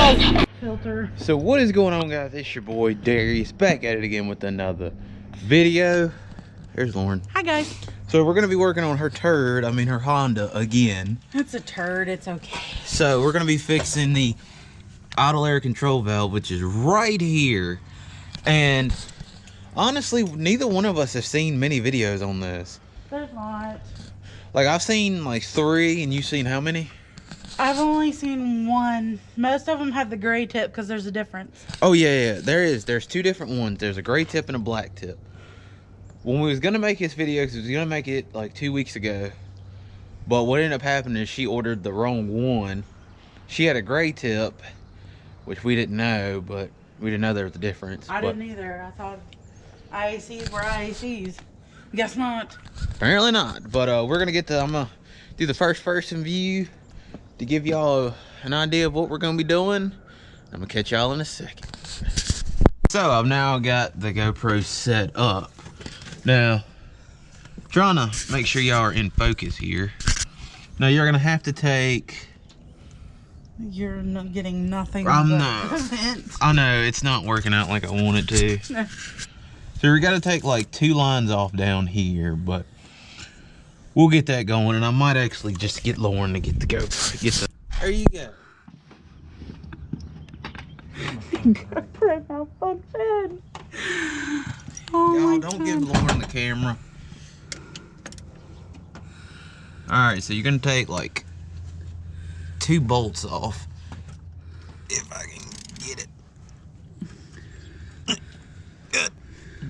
Hey! Filter. So what is going on, guys? It's your boy Darius back at it again with another video. There's Lauren. Hi guys. So we're gonna be working on her her Honda again. It's a turd, it's okay. So we're gonna be fixing the idle air control valve, which is right here. And honestly, neither one of us have seen many videos on this. There's not. Like, I've seen like 3, and you've seen how many? I've only seen one. Most of them have the gray tip because there's a difference. Oh yeah, there is. There's 2 different ones. There's a gray tip and a black tip. When we was gonna make this video, because we was gonna make it like 2 weeks ago, but what ended up happening is she ordered the wrong one. She had a gray tip, which we didn't know, but we didn't know there was a difference. I didn't either. I thought IACs were IACs. Guess not. Apparently not. But we're gonna I'm gonna do the first person view to give y'all an idea of what we're gonna be doing. I'm gonna catch y'all in a second. So I've now got the GoPro set up. Now, trying to make sure y'all are in focus here. Now you're gonna have to take. You're not getting nothing. I'm not. I know it's not working out like I want it to. So we got to take like 2 lines off down here, but we'll get that going. And I might actually just get Lauren to get the GoPro. There you go. GoPro malfunction. Oh Y'all don't give Lauren the camera. Alright, so you're gonna take like 2 bolts off. If I can get it. Good.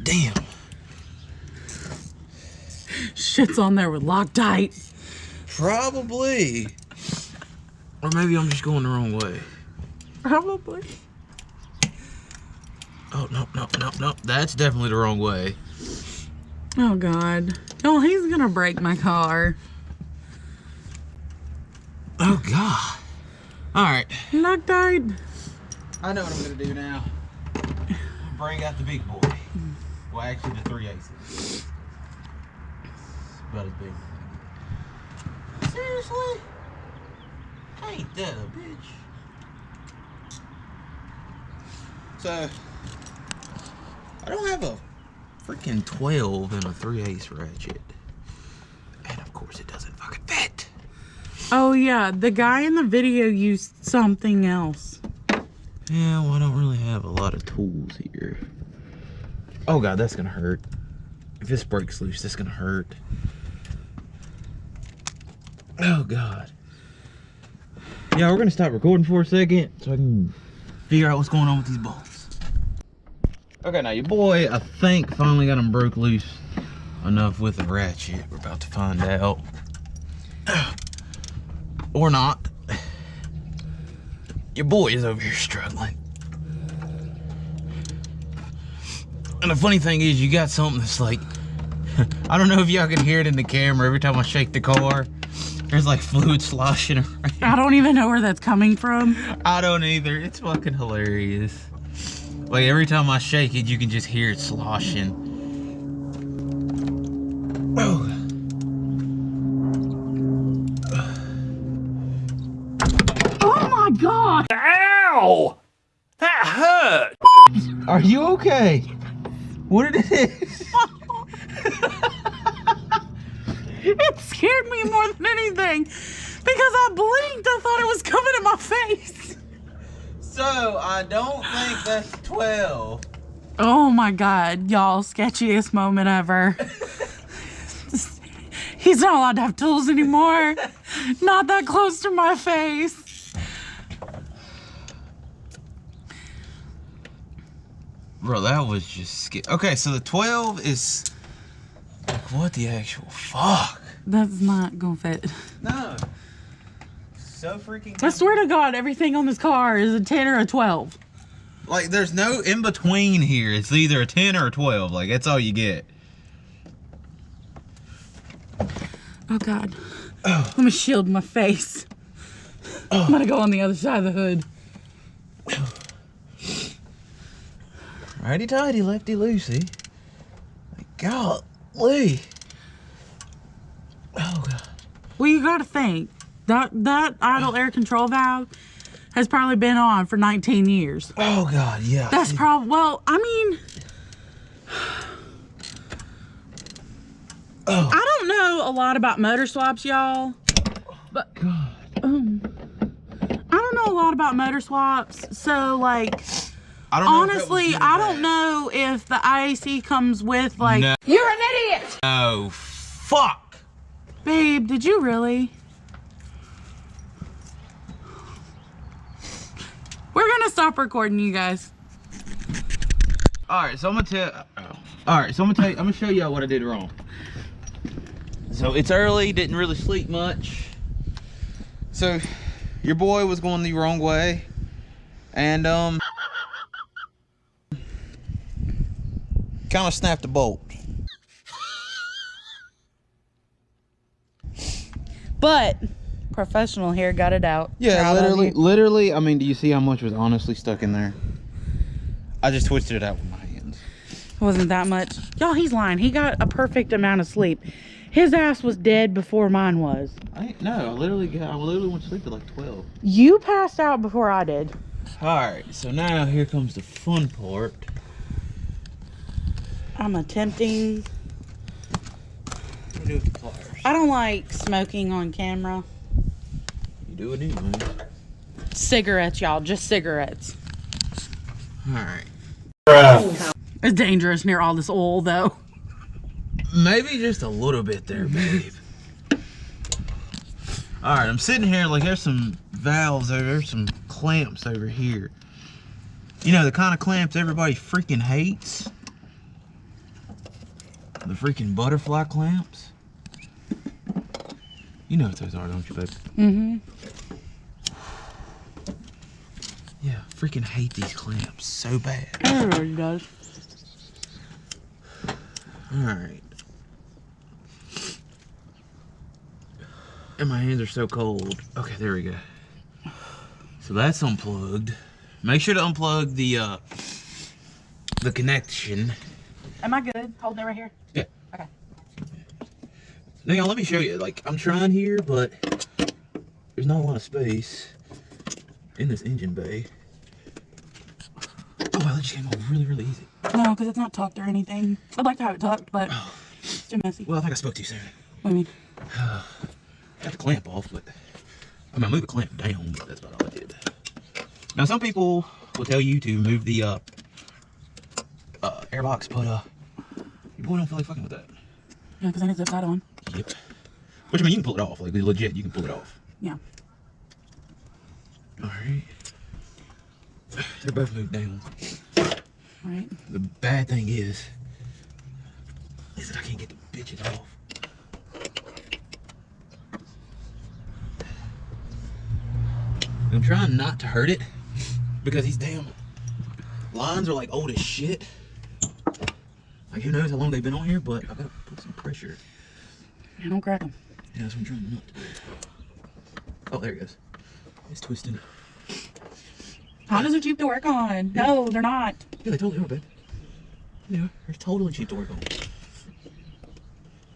Damn. Shit's on there with Loctite. Probably. Or maybe I'm just going the wrong way. Probably. Oh, no. That's definitely the wrong way. Oh God. Oh, he's gonna break my car. Oh God. Alright. Loctite. I know what I'm gonna do now. Bring out the big boy. Well, actually the 3/8. It's about as big. Seriously? Ain't that a bitch? So, I don't have a freaking 12 and a 3/8 ratchet. And of course it doesn't fucking fit. Oh yeah, the guy in the video used something else. Yeah, well, I don't really have a lot of tools here. Oh God, that's gonna hurt. If this breaks loose, that's gonna hurt. Oh God. Yeah, we're gonna stop recording for a second so I can figure out what's going on with these bolts. Okay, now your boy, I think, finally got them broke loose enough with the ratchet. We're about to find out. Or not. Your boy is over here struggling. And the funny thing is, you got something that's like, I don't know if y'all can hear it in the camera every time I shake the car. There's like fluid sloshing around. I don't even know where that's coming from. I don't either. It's fucking hilarious. Like every time I shake it, you can just hear it sloshing. Oh. Oh my God! Ow! That hurt! Are you okay? What did it is? It scared me more than anything because I blinked. I thought it was coming in my face. So, I don't think that's 12. Oh my God, y'all, sketchiest moment ever. He's not allowed to have tools anymore. Not that close to my face. Bro, that was just scary. Okay, so the 12 is... Like, what the actual fuck? That's not gonna fit. No. So freaking... I swear to God, everything on this car is a 10 or a 12. Like, there's no in between here. It's either a 10 or a 12. Like, that's all you get. Oh God. Oh. Let me shield my face. Oh. I'm gonna go on the other side of the hood. Righty tighty, lefty loosey. Like, golly. Oh God. Well, you gotta think that idle air control valve has probably been on for 19 years. Oh God, yeah. That's probably, well, I mean, I don't know a lot about motor swaps, y'all, but God. I don't know a lot about motor swaps, so like, I don't know honestly, I don't know if the IAC comes with like. No. You're an idiot! Oh, fuck. Babe, did you really? We're gonna stop recording, you guys. All right, so I'm gonna tell. All right, so I'm gonna show y'all what I did wrong. So it's early, didn't really sleep much. So your boy was going the wrong way, and kind of snapped the bolt. But professional here got it out. Yeah, Proud of you. literally. I mean, do you see how much was honestly stuck in there? I just twisted it out with my hands. It wasn't that much. Y'all, he's lying. He got a perfect amount of sleep. His ass was dead before mine was. I literally went to sleep at like 12. You passed out before I did. All right, so now here comes the fun part. I'm attempting. What do you do with the pliers? I don't like smoking on camera. You do it anyway. Cigarettes, y'all. Just cigarettes. All right. It's dangerous near all this oil, though. Maybe just a little bit there, babe. All right, I'm sitting here like there's some valves over there's some clamps over here. You know, the kind of clamps everybody freaking hates. The freaking butterfly clamps. You know what those are, don't you, babe? Mm-hmm. Yeah, freaking hate these clamps so bad. Everybody does. All right. And my hands are so cold. Okay, there we go. So that's unplugged. Make sure to unplug the connection. Am I good? Holding it right here? Yeah. Okay. Now, y'all, let me show you. Like, I'm trying here, but there's not a lot of space in this engine bay. Oh, wow, that just came off really, really easy. No, because it's not tucked or anything. I'd like to have it tucked, but it's too messy. Well, I think I spoke too soon. What do you mean? Got the clamp off, but I mean, I moved the clamp down, but that's about all I did. Now, some people will tell you to move the airbox, but your boy don't feel like fucking with that. Yeah, because I need to zip that on. Yep. Which, I mean, you can pull it off. Like, legit, you can pull it off. Yeah. Alright. They're both moved down. Right. The bad thing is that I can't get the bitches off. I'm trying not to hurt it because these damn lines are like old as shit. Like, who knows how long they've been on here, but I gotta put some pressure. Yeah, don't crack them. Yeah, that's what I'm trying not to do. Oh, there it goes. It's twisted. Hondas are cheap to work on. No, they're not. Yeah, they totally are, babe. Yeah, they're totally cheap to work on.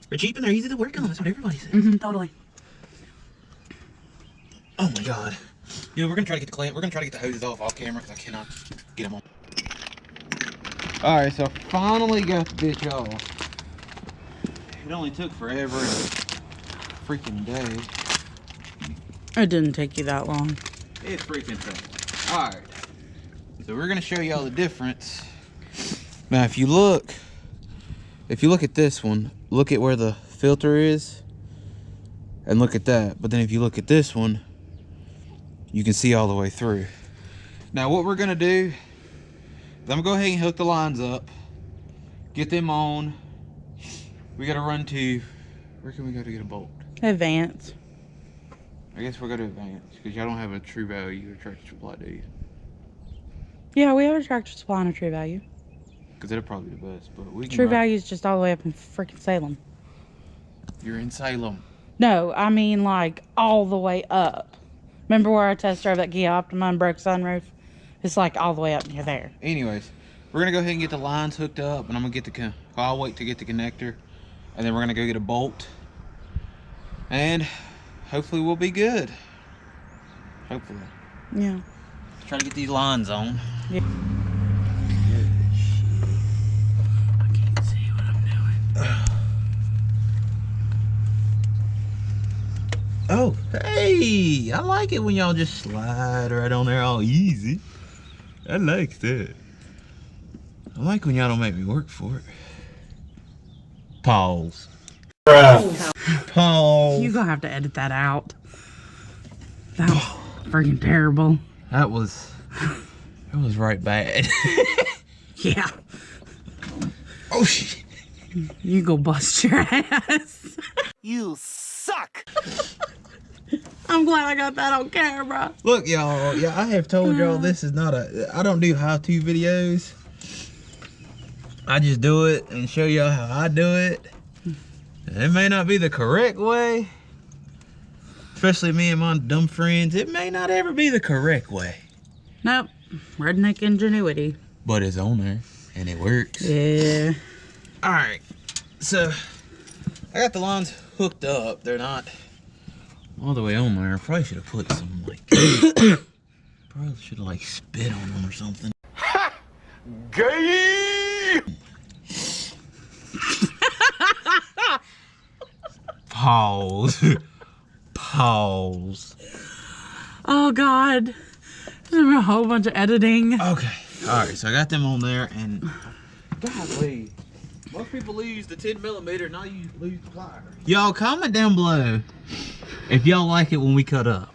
They're cheap and they're easy to work on. That's what everybody says. Mm-hmm, totally. Oh my god. You know, we're gonna try to get the clamp. We're gonna try to get the hoses off camera because I cannot get them on. Alright, so I finally got the bitch off. It only took forever and a freaking day. It didn't take you that long. It freaking took. Alright. So we're gonna show y'all the difference. Now if you look at this one, look at where the filter is and look at that. But then if you look at this one, you can see all the way through. Now what we're gonna do is I'm gonna go ahead and hook the lines up, get them on. We gotta run to, where can we go to get a bolt? Advance. I guess we'll go to Advance because y'all don't have a True Value or Tractor Supply, do you? Yeah, we have a Tractor Supply and a True Value. Because that'll probably be the best, but we can True run. Value is just all the way up in freaking Salem. You're in Salem. No, I mean like all the way up. Remember where I test drove that Kia Optima and broke sunroof? It's like all the way up near there. Anyways, we're gonna go ahead and get the lines hooked up, and I'm gonna get the. I'll wait to get the connector, and then we're gonna go get a bolt, and hopefully we'll be good. Hopefully. Yeah. try to get these lines on. Yeah. I can't see what I'm doing. Oh, hey! I like it when y'all just slide right on there all easy. I like that. I like when y'all don't make me work for it. Pause. Pause. You're gonna have to edit that out. That was freaking terrible. That was right bad. Yeah. Oh shit. You go bust your ass. You suck! I'm glad I got that on camera. Look, y'all. Yeah, I have told y'all this is not a. I don't do how-to videos. I just do it and show y'all how I do it. It may not be the correct way. Especially me and my dumb friends. It may not ever be the correct way. Nope. Redneck ingenuity. But it's on there and it works. Yeah. Alright. So, I got the lines hooked up. They're not all the way on there. I probably should have put some, like, probably should have, like, spit on them or something. Ha! Gay! Pause. Pause. Oh, God. There's gonna be a whole bunch of editing. Okay. Alright, so I got them on there and... Golly. Most people lose the 10mm, now you lose the pliers. Y'all comment down below if y'all like it when we cut up.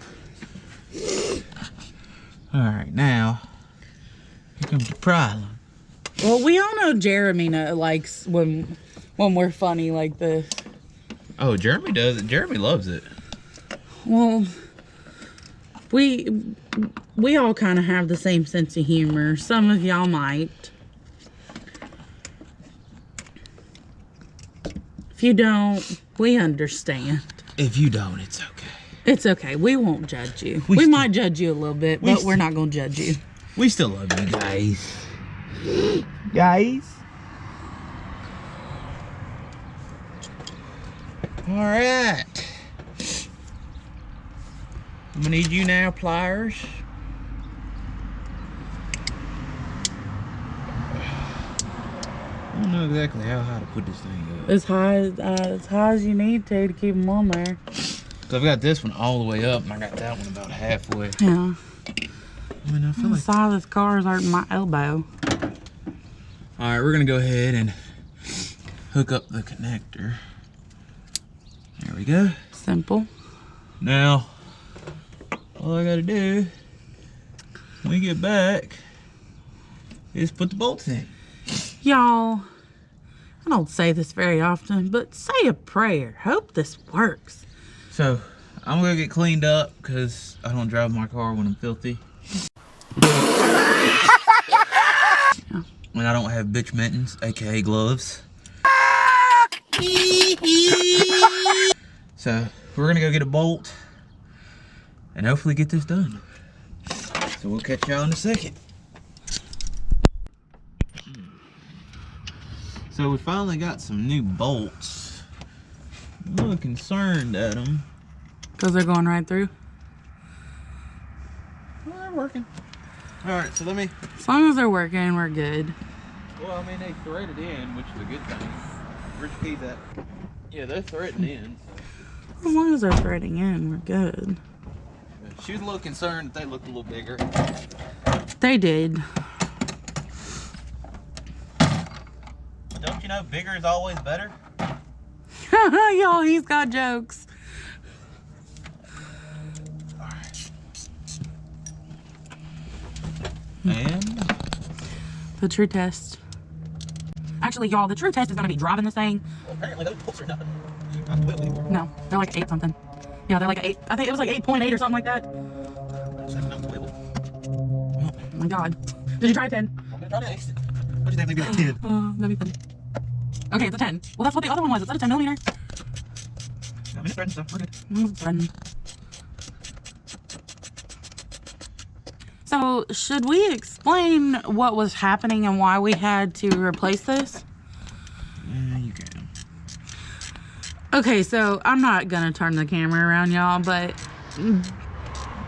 Alright, now, here comes the problem. Well, we all know Jeremy likes when we're funny like this. Oh, Jeremy does it. Jeremy loves it. Well, we all kind of have the same sense of humor. Some of y'all might. If you don't, we understand. If you don't, it's okay. It's okay. We won't judge you. We We still- might judge you a little bit, but we're not going to judge you. We still love you guys. Guys. Alright. I'm gonna need you now, pliers. I don't know exactly how high to put this thing up. As high as you need to keep them on there. So I've got this one all the way up, and I got that one about halfway. Yeah. I mean, I feel The like... side of this car is hurting my elbow. Alright, we're gonna go ahead and hook up the connector. There we go. Simple. Now, all I gotta do when we get back is put the bolts in. Y'all, I don't say this very often, but say a prayer. Hope this works. So, I'm gonna get cleaned up because I don't drive my car when I'm filthy. And I don't have bitch mittens, aka gloves. So, we're gonna go get a bolt and hopefully get this done. So we'll catch y'all in a second. So we finally got some new bolts. I'm a little concerned at them. Because they're going right through. Well, they're working. Alright, so let me... As long as they're working, we're good. Well, I mean, they threaded in, which is a good thing. Where's your keys at? Yeah, they're threading in. So. As long as they're threading in, we're good. She was a little concerned that they looked a little bigger. They did. Don't you know bigger is always better? Y'all, he's got jokes. Alright. And... The true test. Actually, y'all, the true test is going to be driving this thing. Well, apparently those bolts are not willy. No, they're like 8 something. Yeah, they're like 8. I think it was like 8.8 or something like that. Oh my god. Did you try a 10? I'm gonna try next. What do you think? Maybe like 10. That'd be funny. Okay, it's a 10. Well, that's what the other one was. Is that a 10mm? I'm just threading stuff. We're good. Threading. So, should we explain what was happening and why we had to replace this? Yeah, you can. Okay, so I'm not gonna turn the camera around, y'all, but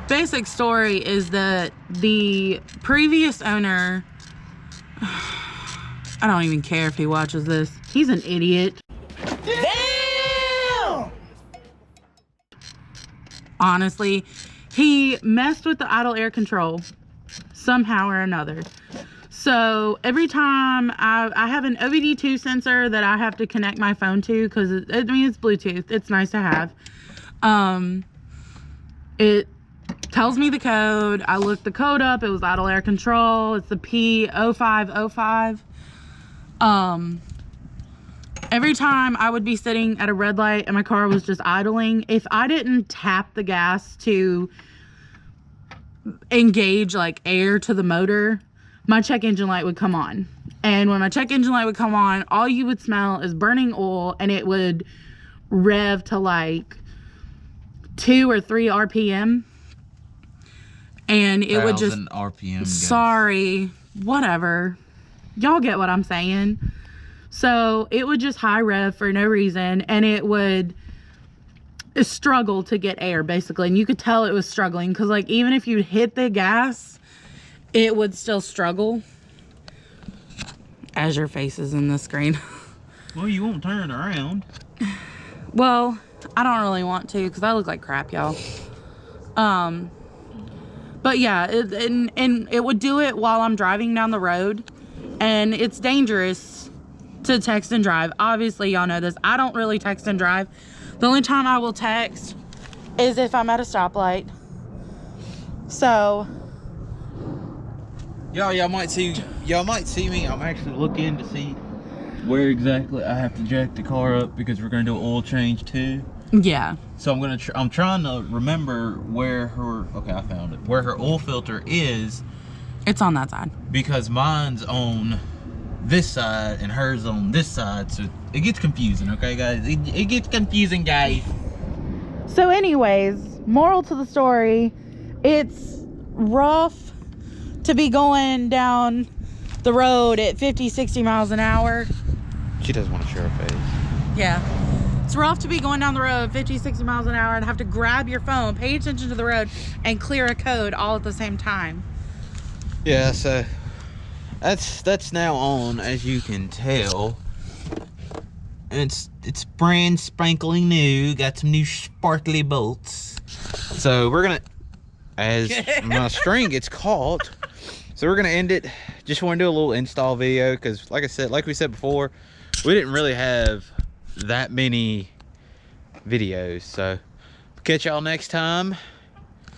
basic story is that the previous owner, I don't even care if he watches this. He's an idiot. Damn! Honestly, he messed with the idle air control somehow or another. So every time I have an OBD2 sensor that I have to connect my phone to, because I mean, it's Bluetooth. It's nice to have. It tells me the code. I looked the code up. It was idle air control. It's the P0505. Every time I would be sitting at a red light and my car was just idling, if I didn't tap the gas to engage like air to the motor, my check engine light would come on. And when my check engine light would come on, all you would smell is burning oil, and it would rev to like 2 or 3 RPM. And it would just RPM. Sorry, whatever. Y'all get what I'm saying. So it would just high rev for no reason, and it would struggle to get air basically. And you could tell it was struggling because like even if you hit the gas, it would still struggle. As your face is in the screen. Well, you won't turn it around. Well, I don't really want to because I look like crap, y'all. But yeah, and it would do it while I'm driving down the road, and it's dangerous to text and drive. Obviously, y'all know this. I don't really text and drive. The only time I will text is if I'm at a stoplight. So Y'all might see me. I'm actually looking to see where exactly I have to jack the car up because we're gonna do an oil change too. yeah. So I'm trying to remember where her, okay, I found it, where her oil filter is, It's on that side. because mine's on this side and hers on this side, so it gets confusing. Okay, guys, it gets confusing, guys. So anyways, moral to the story, it's rough to be going down the road at 50, 60 miles an hour. She doesn't want to show her face. Yeah. It's rough to be going down the road 50, 60 miles an hour and have to grab your phone, pay attention to the road, and clear a code all at the same time. Yeah, so that's now on, as you can tell. It's brand spanking new. Got some new sparkly bolts. So we're gonna, as my string gets caught, so we're gonna end it. Just want to do a little install video because, like we said before, we didn't really have that many videos. So catch y'all next time.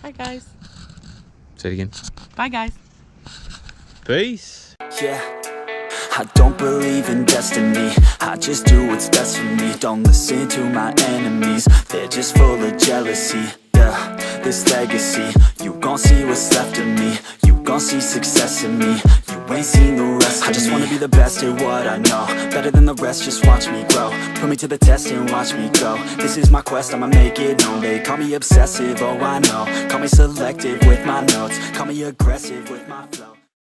Bye, guys. Say it again. Bye, guys. Peace. Yeah, I don't believe in destiny. I just do what's best for me. Don't listen to my enemies, they're just full of jealousy. Yeah, this legacy, you gon' see what's left of me. You gon' see success in me. You ain't seen the rest of me. I just wanna be the best at what I know, better than the rest, just watch me grow. Put me to the test and watch me go. This is my quest, I'ma make it known. They call me obsessive, oh I know. Call me selective with my notes. Call me aggressive with my flow.